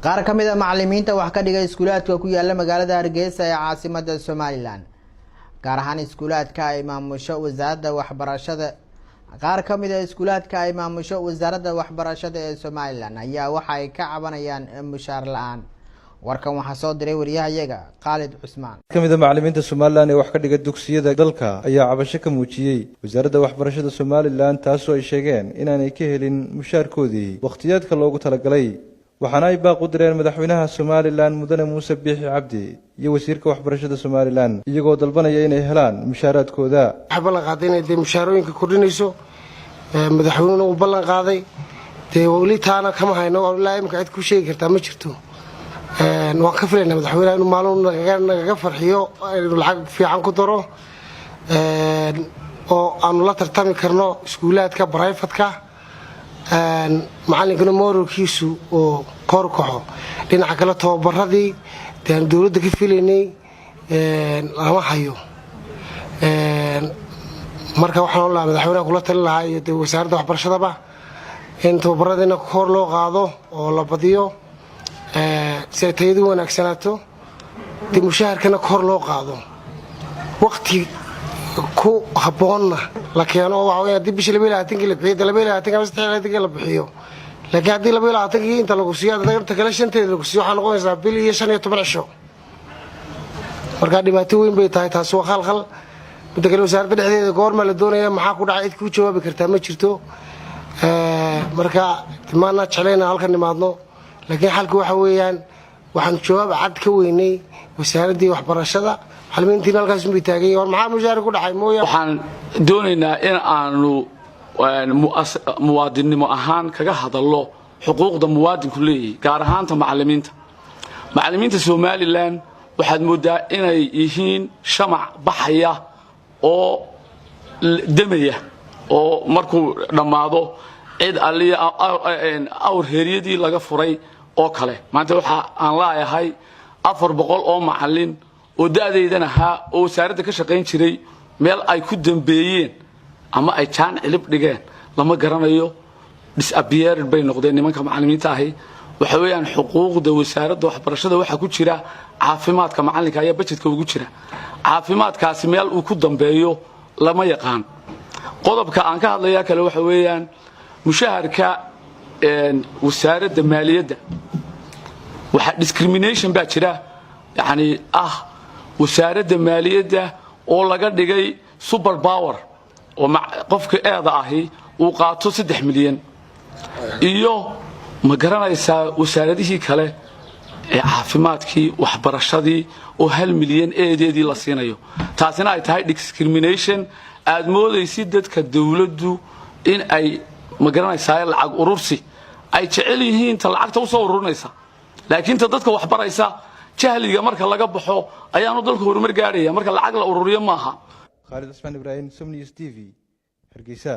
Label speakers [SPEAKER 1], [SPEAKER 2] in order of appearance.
[SPEAKER 1] qaar ka mid ah macallimiinta wax ka dhigay iskuulaadka ku yaala magaalada Hargeysa ee caasimadda Somaliland gaar ahaan iskuulaadka ay maamusho wasaaradda waxbarashada ee Somaliland ayaa waxa ay ka cabanayaan mushaar la'aan warkan waxa soo diray wariyahayaga Khalid Cusmaan
[SPEAKER 2] kamida macallimiinta Somaliland ee wax ka dhiga dugsiyada dalka ayaa cabasho ka muujiyay wasaaradda waxbarashada Somaliland taasoo ay sheegeen inaanay ka helin mushaarkoodii waqtiyaadka loogu talagalay waxaana ay baaq u direen madaxweynaha Somaliland Mudane Muuse Biixi Cabdi iyo wasiirka waxbarashada Somaliland iyagoo dalbanaya inay helaan mushaaraadkooda
[SPEAKER 3] ballan qaaday inay mushaarooyinka kordhinayso madaxweynuhu uu ballan qaaday wali taana kama hayno ilaa imka cid ku sheegi kartaa ma jirto waan ka filaynaa madaxweynaha inuu maalin naga farxiyo inuu lacag fiican ku daro oo aanu la tartami karno iskuulaadka private-ka macallinkuna moorkiisu oo kor kaco dhinaca kale tababaradii dawladda ka filaynay lama hayo marka waxaan u lahaa madaxweynaha kula talin lahaa iyo wasaaradda waxbarashadaba in tababaradina kor loo qaado oo la badiyo si ay tayadu wanaagsanaato mushaharkana kor loo qaado waqti ku habboonna la keeno waxa weeye dib bisha 22 la bixiyo 22 la bixiyo laakiin hadii 22 inta lagu siiyo dadka kale shanteeda lagu siiyo waxa noqonaysaa bil iyo 15 cisho marka dhibaato weyn bay tahay taas oo khalkhal midda kale wasaaradda dhexdeeda goorma la doonayaa maxaa ku dhacay cid ku jawaabi kartaa ma jirto marka timaana jeclayna halkan nimaadno laakiin xalku waxa weeyaan waxaan jawaab cad ka weynay wasaaradda waxbarashada macallimiintii halkaas u taagay war maxaa mushaar ku dhacay mooyaa
[SPEAKER 4] waxaan doonaynaa in aanu muwaadinimo ahaan kaga hadallo xuquuqda muwaadinku leeyahay gaar ahaan macallimiinta Somaliland waxaad moodaa inay yihiin shamac baxaya oo damaya oo markuu dhamaado cid aliya awr heeriyadii laga furay oo kale maanta waxa aan laayahay 400 oo macallin oo daadeedana oo wasaaradda ka shaqeyn jiray meel ay ku dambeeyeen ama ay jaan cilib dhigeen lama garanayo disappeared bay noqdeen nimanka macallimiinta ahi waxa weeyaan xuquuqda wasaaradda waxbarashada waxa ku jira caafimaadka macallinka ayaa budgetka ugu jira caafimaadkaasi meel uu ku dambeeyo lama yaqaan qodobka aan ka hadlayaa kale waxa weeyaan mushaharka wasaaradda maaliyadda waxa discrimination baa jira yani wasaaradda maaliyadda oo laga dhigay super power oo qofka eeda ahi uu qaato 3 milyan iyo ma garanaysaa wasaaradihii kale ee caafimaadkii waxbarashadii oo 1 milyan eedeedii la siinayo taasina ay tahay discrimination aad moodaysid dadka dawladdu in ay ma garanaysaa lacag urursi ay jecel yihiin ta lacagta u soo ururinaysa laakiin ta dadka waxbaraysa jahliga marka laga baxo ayaanu dalka horumar gaaraya marka lacag la ururiyo maaha
[SPEAKER 2] Khalid Cusmaan Ibrahim Somnius TV Hargeysa